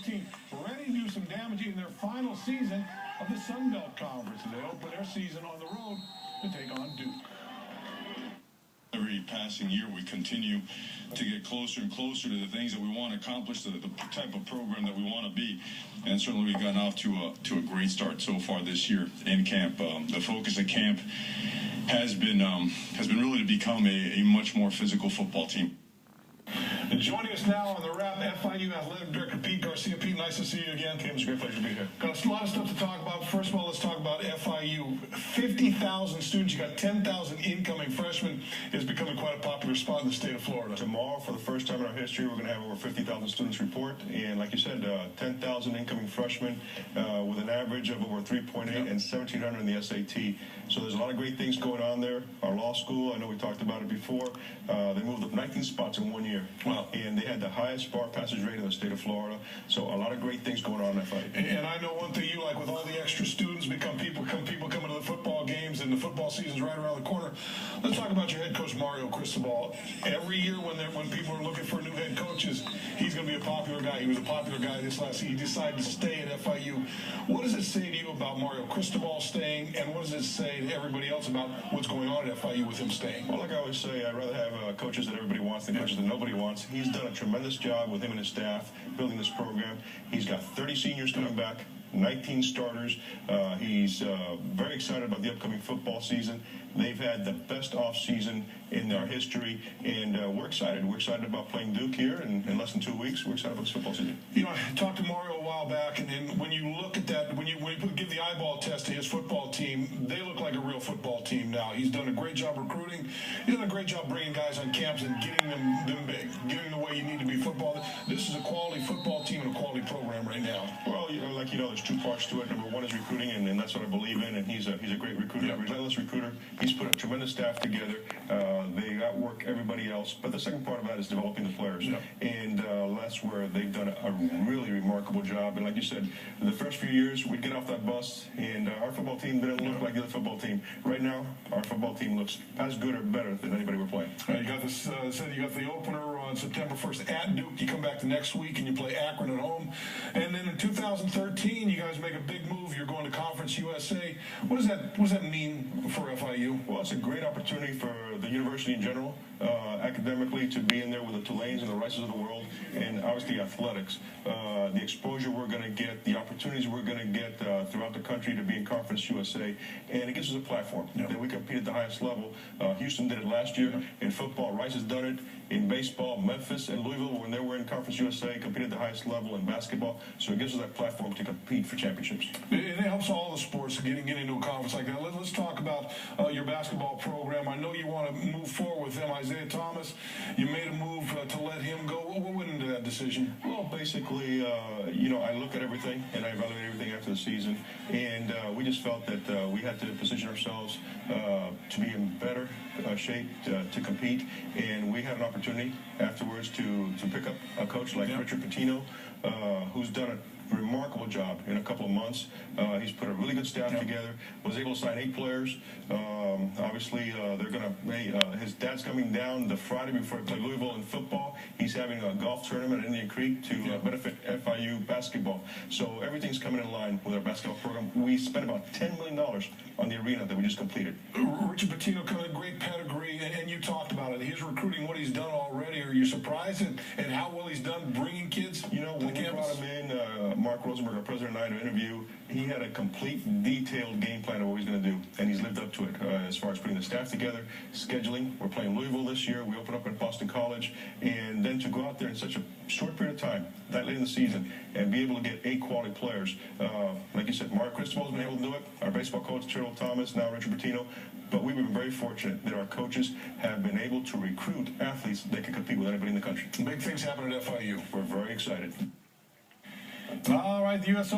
team ready to do some damage in their final season of the Sun Belt Conference. And they open their season on the road to take on Duke. Every passing year, we continue to get closer and closer to the things that we want to accomplish, the type of program that we want to be. And certainly we've gotten off to a great start so far this year in camp. The focus at camp has been really to become a much more physical football team. And joining us now on the wrap, FIU Athletic Director Pete Garcia. Pete, nice to see you again. It's a great pleasure to be here. Got a lot of stuff to talk about. First of all, let's talk about FIU. 50,000 students. You got 10,000 incoming freshmen. It's becoming quite a popular spot in the state of Florida. Tomorrow, for the first time in our history, we're going to have over 50,000 students report. And like you said, 10,000 incoming freshmen with an average of over 3.8 and 1,700 in the SAT. So there's a lot of great things going on there. Our law school, I know we talked about it before, they moved up 19 spots in 1 year. Wow. And they had the highest bar passage rate in the state of Florida. So a lot of great things going on in FIU. And I know one thing you like, with all the extra students, people coming to the football games, and the football season's right around the corner. Let's talk about your head coach, Mario Cristobal. Every year when people are looking for new head coaches, he's going to be a popular guy. He was a popular guy this last season. He decided to stay at FIU. What does it say to you about Mario Cristobal staying, and what does it say to everybody else about what's going on at FIU with him staying? Well, like I always say, I'd rather have coaches that everybody wants than coaches that nobody wants. He's done a tremendous job with him and his staff building this program. He's got 30 seniors coming back, 19 starters. He's very excited about the upcoming football season. They've had the best off season in our history, and we're excited. We're excited about playing Duke here in less than 2 weeks. We're excited about this football season. You know, I talked to Mario a while back, and when you look at that, when you give the eyeball test to his football team, they look like a real football team now. He's done a great job recruiting. He's done a great job bringing guys on camps and getting them big, getting the way you need to be football. This is a quality football team and a quality program right now. Well, there's two parts to it. Number one is recruiting, and that's what I believe in. And he's a great recruiter, a relentless recruiter. He's put a tremendous staff together. They outwork everybody else. But the second part of that is developing the players. Yep. And that's where they've done a really remarkable job. And like you said, the first few years, we'd get off that bus, and our football team didn't look like the other football team. Right now, our football team looks as good or better than anybody we're playing. You got this. Said you got the opener on September 1st at Duke. You come back the next week and you play Akron at home. And then in 2013, you guys make a big move. You're going to Conference USA. What does that mean for FIU? Well, it's a great opportunity for the university in general, academically, to be in there with the Tulanes and the Rices of the world, and obviously athletics. The exposure we're going to get, the opportunities we're going to get throughout the country to be in Conference USA, and it gives us a platform that we compete at the highest level. Houston did it last year in football. Rice has done it in baseball. Memphis and Louisville, when they were in Conference USA, competed at the highest level in basketball. So it gives us that platform to compete for championships. It helps all the sports getting into a conference like that. Let's talk about your basketball program. I know you want to move forward with him. Isaiah Thomas, you made a move to let him go. What went into that decision? Well, basically, I look at everything and I evaluate everything after the season, and we just felt that we had to position ourselves to be in better shape to compete, and we had an opportunity afterwards to pick up a coach like Richard Pitino, who's done a remarkable job in a couple of months. He's put a really good staff together, was able to sign 8 players. Obviously, they're going to, his dad's coming down the Friday before he plays Louisville in football. He's having a golf tournament at Indian Creek to benefit FIU basketball. So everything's coming in line with our basketball program. We spent about $10 million on the arena that we just completed. Richard Pitino coming in, great pedigree, and you talked about it. He's recruiting, what he's done already. Are you surprised at how well he's done bringing kids to the campus? Brought him in, Mark Rosenberg, our president, and I, to interview. He had a complete, detailed game plan of what he's going to do, and he's lived up to it as far as putting the staff together, scheduling. We're playing Louisville this year. We open up at Boston College, and then to go out there in such a short period of time, that late in the season, and be able to get 8 quality players. Like you said, Mark Cristobal's been able to do it. Our baseball coach, Turtle Thomas, now Richard Pitino. But we've been very fortunate that our coaches have been able to recruit athletes that can compete with anybody in the country. Big things happening at FIU. We're very excited. All right, the USO.